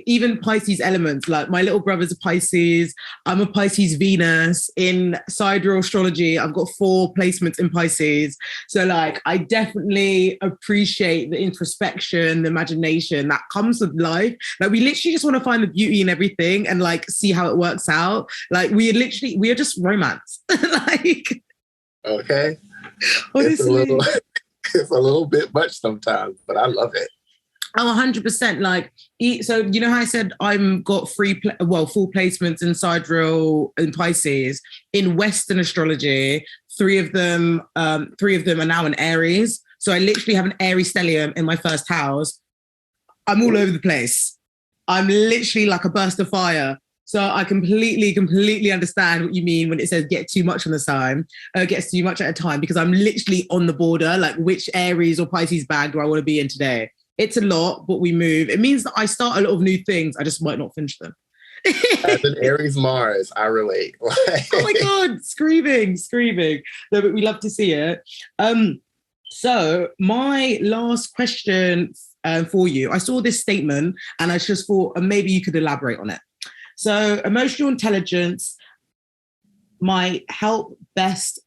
even Pisces elements, like my little brother's a Pisces. I'm a Pisces Venus. In sidereal astrology, I've got 4 placements in Pisces. So like I definitely appreciate the introspection, the imagination that comes with life. Like we literally just want to find the beauty in everything and like see how it works out. Like we are just romance. Like okay. honestly, it's a little bit much sometimes, but I love it. Oh, 100%. Like, so you know how I said I'm got 4 placements in sidereal and Pisces in Western astrology. 3 of them are now in Aries. So I literally have an Aries stellium in my first house. I'm all over the place. I'm literally like a burst of fire. So I completely understand what you mean when it says get too much on the sign, gets too much at a time, because I'm literally on the border, like which Aries or Pisces bag do I want to be in today? It's a lot, but we move. It means that I start a lot of new things. I just might not finish them. As an Aries Mars, I relate. Oh my God, screaming. No, but we love to see it. So my last question for you, I saw this statement and I just thought maybe you could elaborate on it. So emotional intelligence might help best,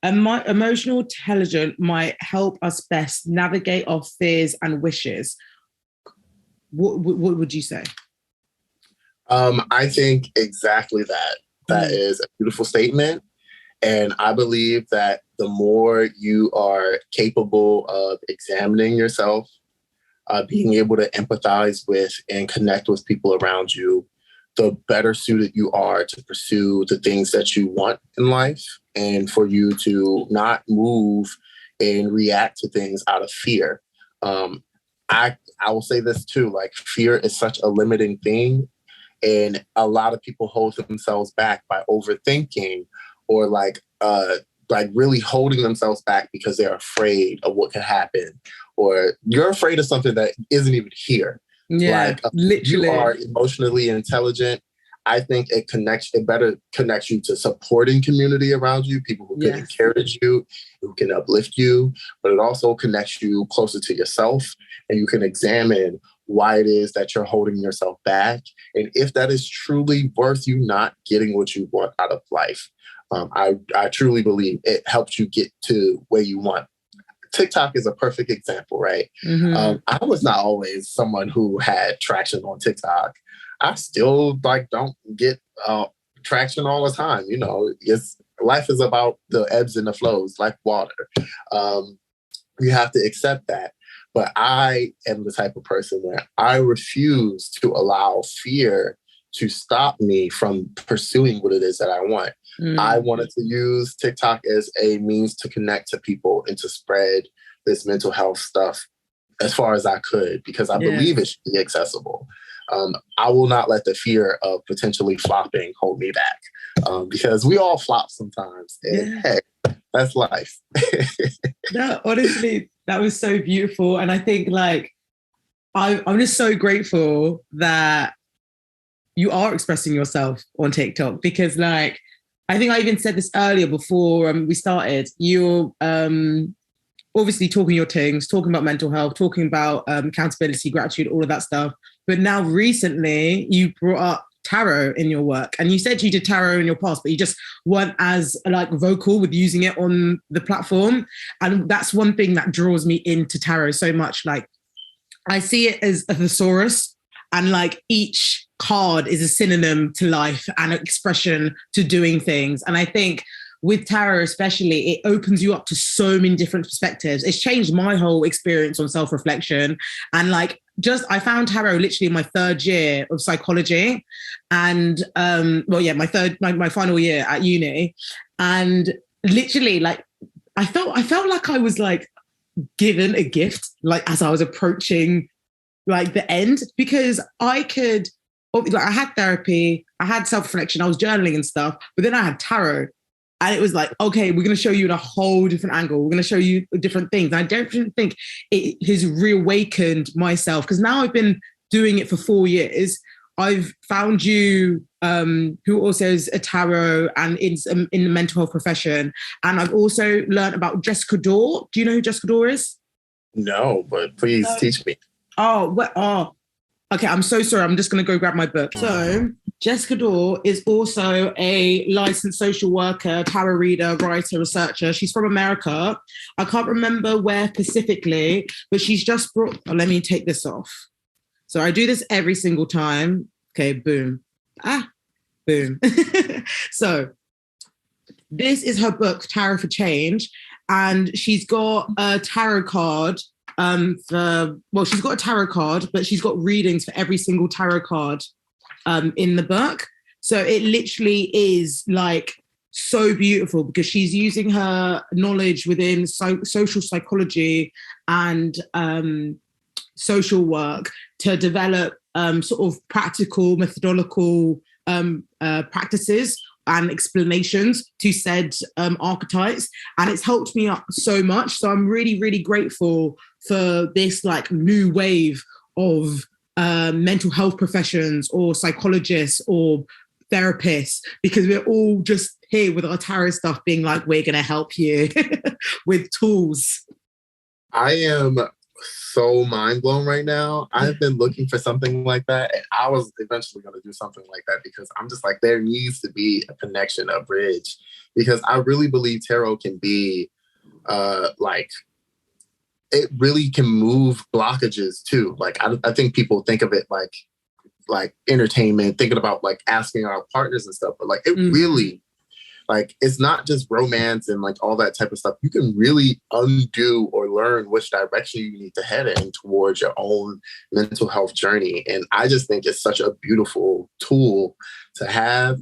emotional intelligence might help us best navigate our fears and wishes. What would you say? I think exactly that. That is a beautiful statement. And I believe that the more you are capable of examining yourself, being able to empathize with and connect with people around you, the better suited you are to pursue the things that you want in life, and for you to not move and react to things out of fear. I will say this too, like fear is such a limiting thing. And a lot of people hold themselves back by overthinking or like really holding themselves back because they're afraid of what could happen, or you're afraid of something that isn't even here. Yeah, like literally. You are emotionally intelligent. I think it better connects you to supporting community around you, people who can encourage you, who can uplift you, but it also connects you closer to yourself, and you can examine why it is that you're holding yourself back, and if that is truly worth you not getting what you want out of life. I truly believe it helps you get to where you want. TikTok is a perfect example, right? Mm-hmm. I was not always someone who had traction on TikTok. I still don't get traction all the time. You know, life is about the ebbs and the flows, like water. You have to accept that. But I am the type of person where I refuse to allow fear to stop me from pursuing what it is that I want. I wanted to use TikTok as a means to connect to people and to spread this mental health stuff as far as I could, because I believe it should be accessible. I will not let the fear of potentially flopping hold me back, because we all flop sometimes. And hey, that's life. No, honestly, that was so beautiful. And I think I'm just so grateful that you are expressing yourself on TikTok, because I think I even said this earlier before we started. You're obviously talking your things, talking about mental health, talking about accountability, gratitude, all of that stuff. But now recently you brought up tarot in your work, and you said you did tarot in your past, but you just weren't as vocal with using it on the platform. And that's one thing that draws me into tarot so much. I see it as a thesaurus, and each card is a synonym to life and an expression to doing things. And I think with tarot especially, it opens you up to so many different perspectives. It's changed my whole experience on self-reflection. And I found tarot literally in my 3rd year of psychology, and my final year at uni. And literally I felt like I was given a gift, like as I was approaching like the end, because I had therapy, I had self-reflection, I was journaling and stuff, but then I had tarot. And it was like, okay, we're going to show you in a whole different angle. We're going to show you different things. And I don't think it has reawakened myself, because now I've been doing it for 4 years. I've found you, who also is a tarot and in the mental health profession. And I've also learned about Jessica Dore. Do you know who Jessica Dore is? No, but please teach me. Okay, I'm so sorry. I'm just going to go grab my book. So Jessica Dore is also a licensed social worker, tarot reader, writer, researcher. She's from America. I can't remember where specifically, but she's just brought... Oh, let me take this off. So I do this every single time. Okay, boom. Boom. So this is her book, Tarot for Change. And she's got a tarot card. She's got a tarot card, but she's got readings for every single tarot card in the book. So it literally is like so beautiful, because she's using her knowledge within social psychology and social work to develop sort of practical, methodological practices and explanations to said archetypes. And it's helped me up so much. So I'm really, really grateful for this like new wave of mental health professions or psychologists or therapists, because we're all just here with our tarot stuff being like, we're going to help you with tools. I am so mind blown right now. I've been looking for something like that, and I was eventually going to do something like that, because I'm just like, there needs to be a connection, a bridge, because I really believe tarot can be like, it really can move blockages too. Like I think people think of it like entertainment, thinking about like asking our partners and stuff, but like it really, like, it's not just romance and like all that type of stuff. You can really undo or learn which direction you need to head in towards your own mental health journey. And I just think it's such a beautiful tool to have.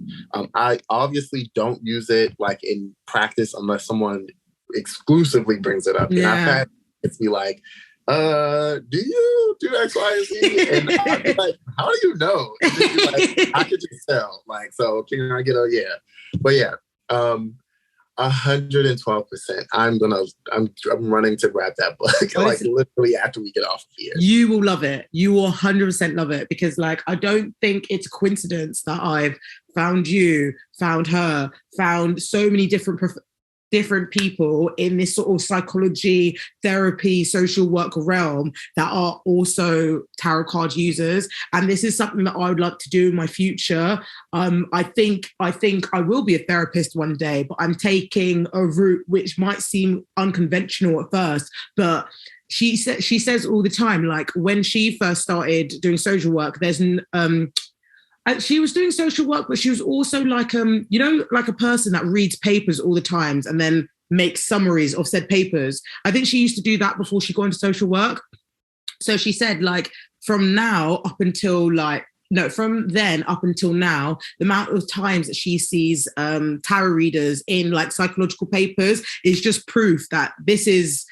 I obviously don't use it like in practice unless someone exclusively brings it up. Yeah. And I've had it be like, do you do X, Y, and Z? And I'd be like, how do you know? And they'd be like, I could just tell. Like, so can I get a yeah? But yeah, 112%. I'm running to grab that book like literally after we get off of here. You will love it. You will 100% love it, because like I don't think it's a coincidence that I've found you, found her, found so many different people in this sort of psychology, therapy, social work realm that are also tarot card users. And this is something that I would like to do in my future. I think I will be a therapist one day, but I'm taking a route which might seem unconventional at first, but she says all the time, like when she first started doing social work, she was doing social work, but she was also like, like a person that reads papers all the time and then makes summaries of said papers. I think she used to do that before she got into social work. So she said, like, from then up until now, the amount of times that she sees tarot readers in like psychological papers is just proof that this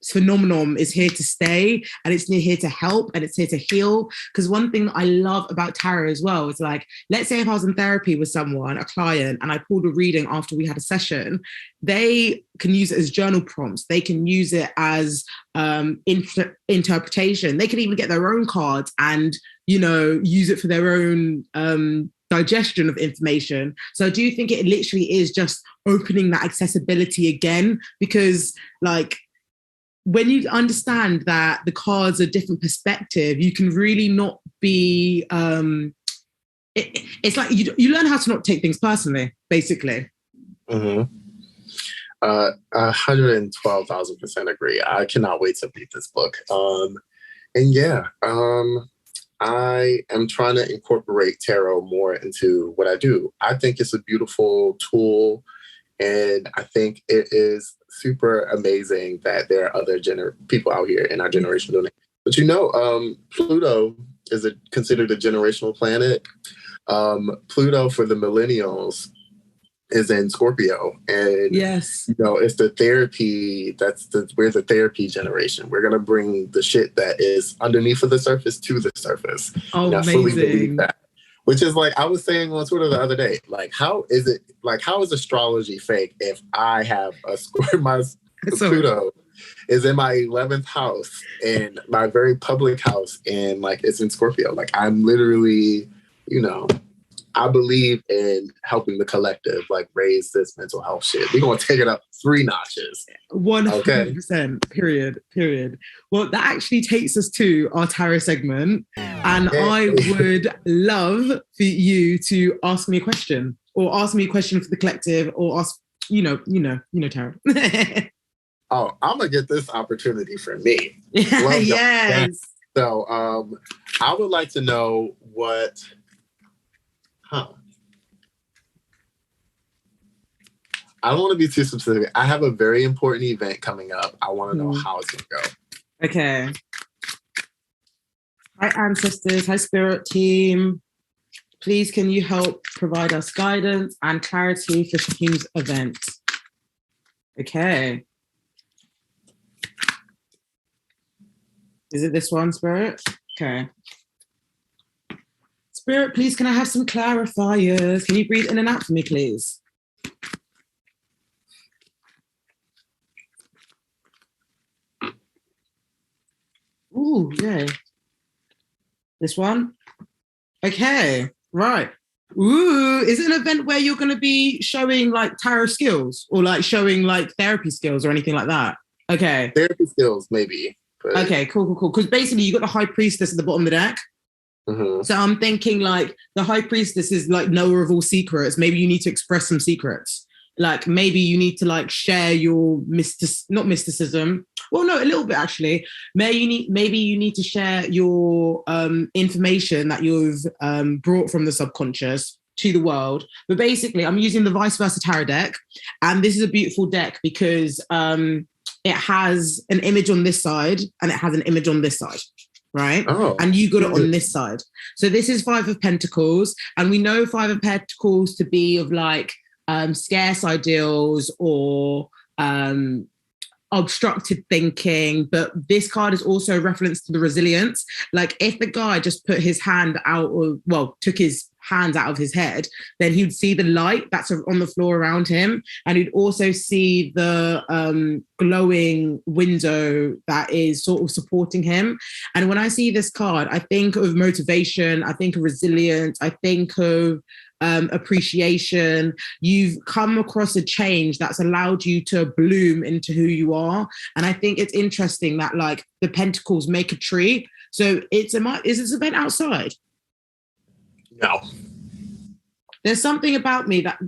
phenomenon is here to stay, and it's here to help, and it's here to heal. Because one thing that I love about tarot as well is, like, let's say if I was in therapy with someone, a client, and I pulled a reading after we had a session, they can use it as journal prompts. They can use it as interpretation. They can even get their own cards and, use it for their own digestion of information. So I do think it literally is just opening that accessibility again, because like, when you understand that the cards are different perspective, you can really not be, it's like you learn how to not take things personally, basically. 112,000% agree. I cannot wait to read this book. I am trying to incorporate tarot more into what I do. I think it's a beautiful tool, and I think it is super amazing that there are other people out here in our generation doing it. But Pluto is considered a generational planet. Pluto for the millennials is in Scorpio, and yes, it's the therapy. We're the therapy generation. We're gonna bring the shit that is underneath of the surface to the surface. oh, And I fully believe amazing. that. Which is like I was saying on Twitter the other day. Like, how is astrology fake if I have my Pluto is in my 11th house and my very public house, and like it's in Scorpio. Like, I'm literally, I believe in helping the collective like raise this mental health shit. We're gonna take it up 3 notches. 100%. Period. Well, that actually takes us to our tarot segment, and I would love for you to ask me a question, or ask me a question for the collective, or ask tarot. Oh, I'm gonna get this opportunity for me. Yes. So, I would like to know what. I don't want to be too specific. I have a very important event coming up. I want to know how it's going to go. Okay. Hi, ancestors. Hi, spirit team. Please, can you help provide us guidance and clarity for Shahem's event? Okay. Is it this one, Spirit? Okay. Spirit, please, can I have some clarifiers? Can you breathe in and out for me, please? Ooh, yeah. This one? Okay, right. Ooh, is it an event where you're going to be showing like tarot skills, or like showing like therapy skills or anything like that? Okay. Therapy skills, maybe. But... Okay, cool. Because basically you got the High Priestess at the bottom of the deck. Mm-hmm. So I'm thinking like the High Priestess is like knower of all secrets. Maybe you need to express some secrets. Like maybe you need to like share your not mysticism. Well, no, a little bit actually. Maybe you need to share your information that you've brought from the subconscious to the world. But basically, I'm using the Vice Versa Tarot deck, and this is a beautiful deck because it has an image on this side and it has an image on this side. Right? Oh, and you got it on this side. So this is 5 of Pentacles, and we know 5 of Pentacles to be of like scarce ideals or obstructed thinking, but this card is also a reference to the resilience. Like if the guy just put his hand out, or took his hands out of his head, then he'd see the light that's on the floor around him, and he'd also see the glowing window that is sort of supporting him. And when I see this card, I think of motivation, I think of resilience, I think of appreciation. You've come across a change that's allowed you to bloom into who you are. And I think it's interesting that like the pentacles make a tree. So is this event outside? No. There's something about me that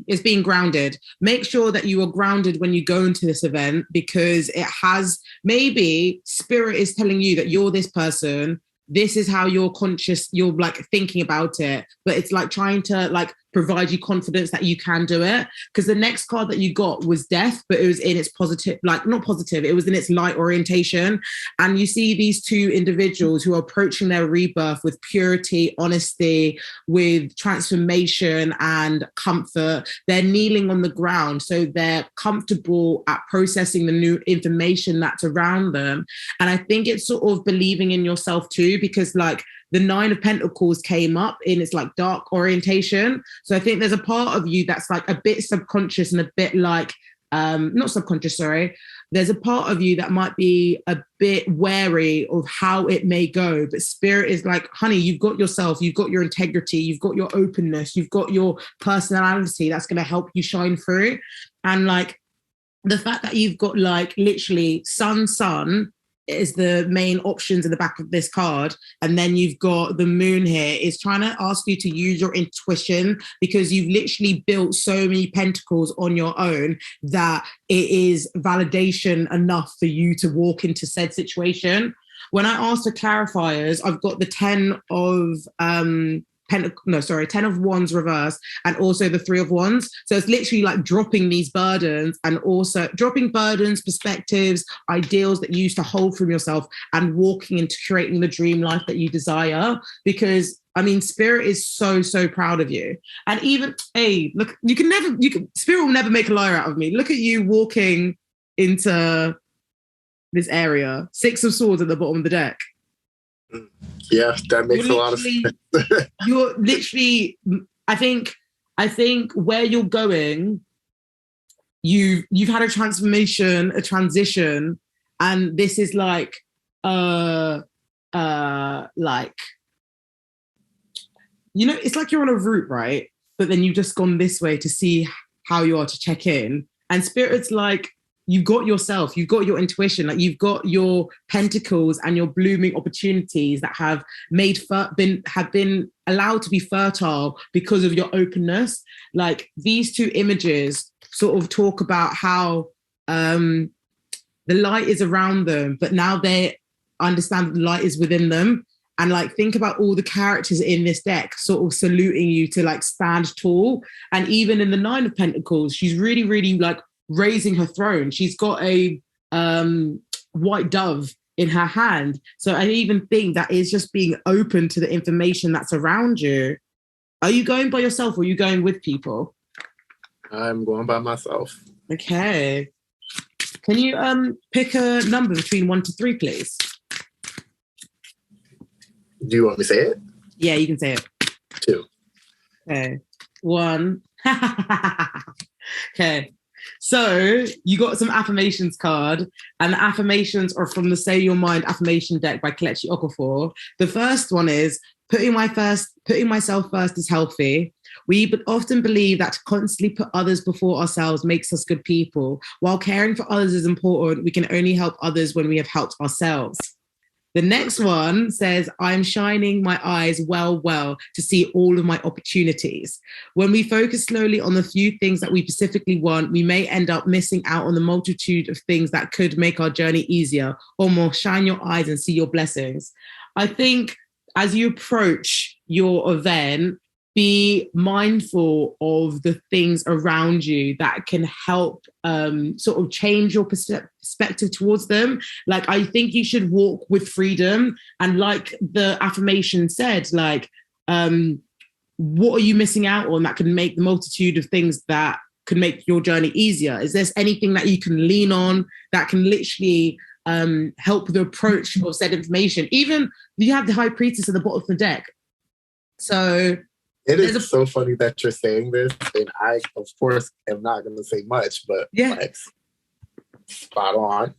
is being grounded. Make sure that you are grounded when you go into this event, because it has, maybe spirit is telling you that you're this person. This is how you're conscious, you're like thinking about it, but it's like trying to like provide you confidence that you can do it. Because the next card that you got was death, but it was in its positive, like not positive, it was in its light orientation. And you see these 2 individuals who are approaching their rebirth with purity, honesty, with transformation and comfort. They're kneeling on the ground, so they're comfortable at processing the new information that's around them. And I think it's sort of believing in yourself too, because like the 9 of Pentacles came up in its like dark orientation. So I think there's a part of you that's like a bit subconscious and a bit like, not subconscious, sorry. There's a part of you that might be a bit wary of how it may go. But spirit is like, honey, you've got yourself, you've got your integrity, you've got your openness, you've got your personality that's going to help you shine through. And like the fact that you've got like literally sun, is the main options in the back of this card, and then you've got the moon here, is trying to ask you to use your intuition, because you've literally built so many pentacles on your own that it is validation enough for you to walk into said situation. When I asked for clarifiers, I've got the 10 of Ten of Wands reverse, and also the Three of Wands. So it's literally like dropping these burdens, and also dropping burdens, perspectives, ideals that you used to hold from yourself, and walking into creating the dream life that you desire. Because I mean, Spirit is so, so proud of you. And even, hey, look, Spirit will never make a liar out of me. Look at you walking into this area. Six of Swords at the bottom of the deck. Yeah, that makes a lot of sense. You're literally, I think where you're going, you've had a transformation, a transition, and this is like it's like you're on a route, right? But then you've just gone this way to see how you are, to check in. And Spirit's like, you've got yourself, you've got your intuition, like you've got your pentacles and your blooming opportunities that have been allowed to be fertile because of your openness. Like these two images sort of talk about how the light is around them, but now they understand that the light is within them. And like, think about all the characters in this deck sort of saluting you to like stand tall. And even in the Nine of Pentacles, she's really, really like raising her throne. She's got a white dove in her hand. So I even think that is just being open to the information that's around you. Are you going by yourself or are you going with people? I'm going by myself. Okay. Can you pick a number between 1 to 3, please? Do you want me to say it? Yeah, you can say it. 2. Okay. 1. Okay. So you got some affirmations card, and the affirmations are from the Say Your Mind affirmation deck by Kelechi Okafor. The first one is putting myself first is healthy. We often believe that to constantly put others before ourselves makes us good people. While caring for others is important, we can only help others when we have helped ourselves. The next one says, I'm shining my eyes well to see all of my opportunities. When we focus slowly on the few things that we specifically want, we may end up missing out on the multitude of things that could make our journey easier. Or more, shine your eyes and see your blessings. I think as you approach your event, be mindful of the things around you that can help sort of change your perspective towards them. Like, I think you should walk with freedom. And like the affirmation said, like, what are you missing out on that can make the multitude of things that could make your journey easier? Is there anything that you can lean on that can literally help the approach of said information? Even you have the High Priestess at the bottom of the deck. So it is so funny that you're saying this, and I, of course, am not going to say much, but yeah, like, spot on.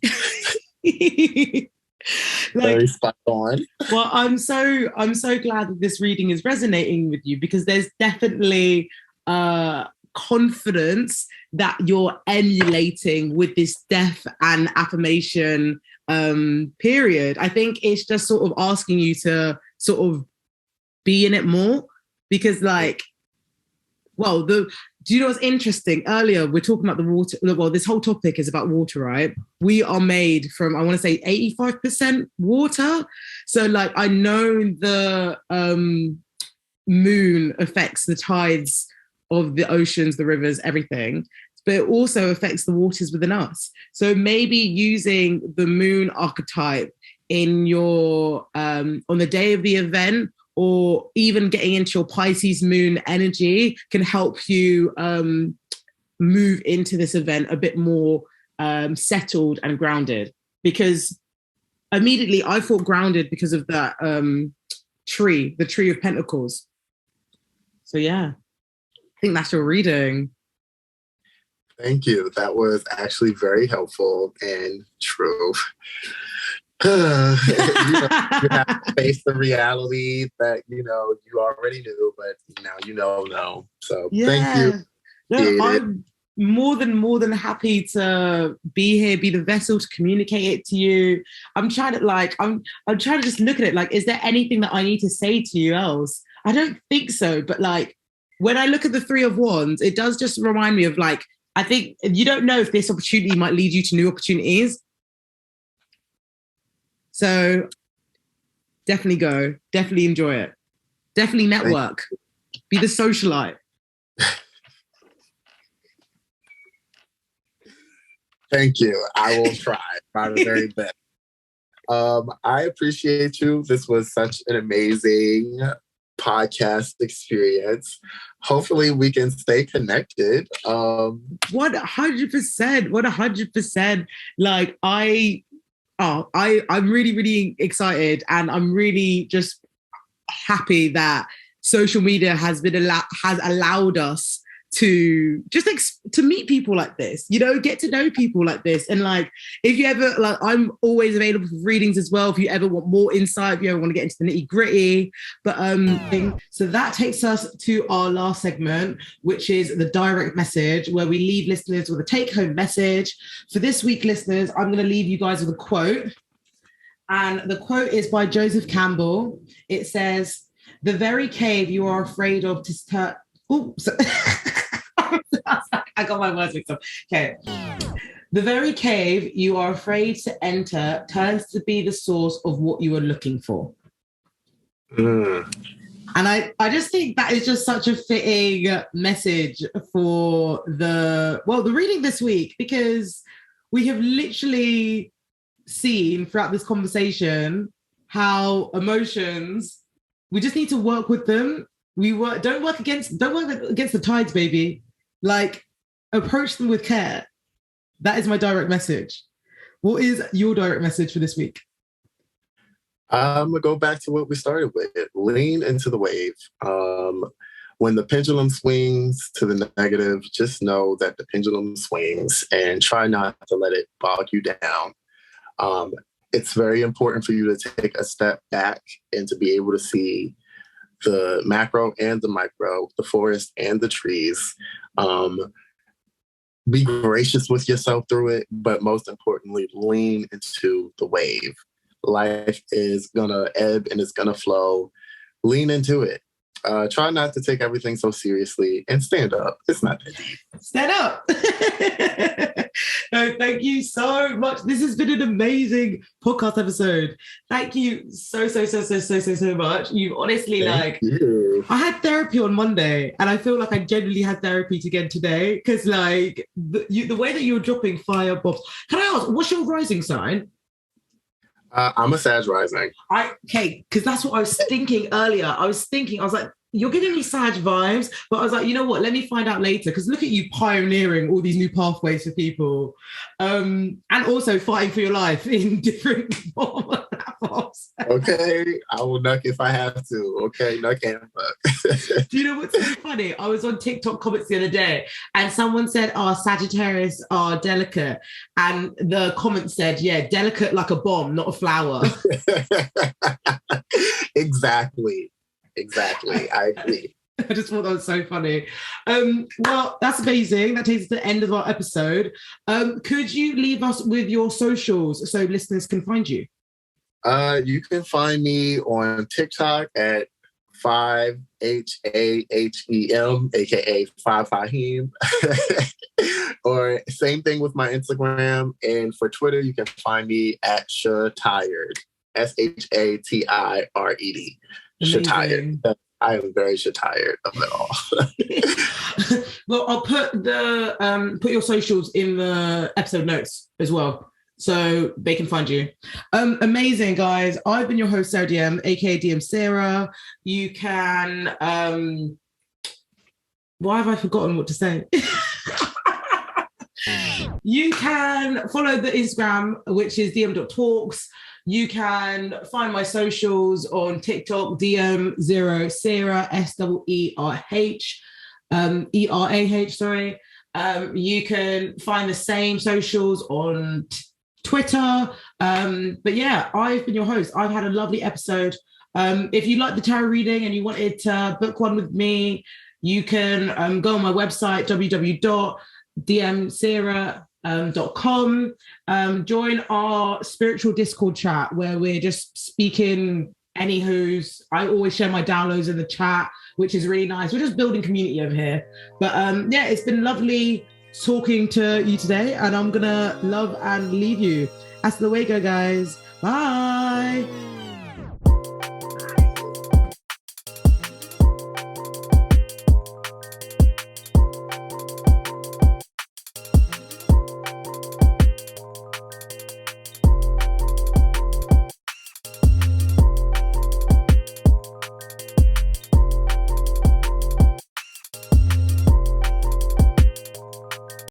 Very spot on. Well, I'm so glad that this reading is resonating with you, because there's definitely confidence that you're emulating with this death and affirmation period. I think it's just sort of asking you to sort of be in it more. Because like, well, do you know what's interesting? Earlier, we're talking about the water. Well, this whole topic is about water, right? We are made from, I want to say 85% water. So like, I know the moon affects the tides of the oceans, the rivers, everything, but it also affects the waters within us. So maybe using the moon archetype in your, on the day of the event, or even getting into your Pisces moon energy can help you move into this event a bit more settled and grounded. Because immediately I thought grounded because of that tree, the Tree of Pentacles. So yeah, I think that's your reading. Thank you. That was actually very helpful and true. You have to face the reality that you already knew, but now no. So yeah. Thank you. No, I'm more than happy to be here, be the vessel to communicate it to you. I'm trying to just look at it like, is there anything that I need to say to you else? I don't think so, but like when I look at the Three of Wands, it does just remind me of like, I think you don't know if this opportunity might lead you to new opportunities. So definitely go, definitely enjoy it. Definitely network. Be the socialite. Thank you. I will try my very best. I appreciate you. This was such an amazing podcast experience. Hopefully we can stay connected. 100%. 100%. Like I'm really, really excited, and I'm really just happy that social media has allowed us to just to meet people like this, you know, get to know people like this. And like, if you ever, like, I'm always available for readings as well. If you ever want more insight, if you ever want to get into the nitty gritty. But so that takes us to our last segment, which is the direct message, where we leave listeners with a take-home message. For this week, listeners, I'm going to leave you guys with a quote. And the quote is by Joseph Campbell. It says, "The very cave you are afraid of to start..." Oops. I got my words mixed up. Okay. "The very cave you are afraid to enter turns to be the source of what you are looking for." And I just think that is just such a fitting message for the reading this week, because we have literally seen throughout this conversation how emotions, we just need to work with them. Don't work against the tides, baby. Like, approach them with care. That is my direct message. What is your direct message for this week? I'm gonna go back to what we started with. Lean into the wave. When the pendulum swings to the negative, just know that the pendulum swings, and try not to let it bog you down. It's very important for you to take a step back and to be able to see the macro and the micro, the forest and the trees. Be gracious with yourself through it, but most importantly, lean into the wave. Life is gonna ebb and it's gonna flow. Lean into it. Try not to take everything so seriously, and stand up. It's not that deep. Stand up. No, thank you so much. This has been an amazing podcast episode. Thank you so much. You've honestly, Thank you. I had therapy on Monday, and I feel like I genuinely had therapy again today, because like the way that you're dropping fire bombs. Can I ask, what's your rising sign? I'm a Sag rising. Because that's what I was thinking earlier. I was like, you're giving me Sag vibes, but I was like, you know what? Let me find out later. Because look at you pioneering all these new pathways for people, and also fighting for your life in different platforms. Okay, I will nuck if I have to. Okay, nuck and fuck. Do you know what's so funny? I was on TikTok comments the other day, and someone said, Sagittarius are delicate. And the comment said, yeah, delicate like a bomb, not a flower. Exactly. I agree. I just thought that was so funny. Well, that's amazing. That takes us to the end of our episode. Could you leave us with your socials so listeners can find you? You can find me on TikTok at 5HAHEM, aka 5Fahim. Or same thing with my Instagram. And for Twitter, you can find me at Shatired. SHATIRED. Shatired. I am very tired of it all. Well, I'll put put your socials in the episode notes as well, so they can find you. Amazing, guys. I've been your host, Sarah DM, aka DM.Seerah. You can why have I forgotten what to say? You can follow the Instagram, which is DM.Talks. You can find my socials on TikTok, DM.Seerah, SEERAH, sorry. You can find the same socials on Twitter. But yeah, I've been your host. I've had a lovely episode. If you like the tarot reading and you wanted to book one with me, you can go on my website, www.DM.Seerah.com. Join our spiritual Discord chat where we're just speaking anywho's. I always share my downloads in the chat, which is really nice. We're just building community over here. But yeah, it's been lovely talking to you today, and I'm gonna love and leave you. Hasta luego, guys. Bye.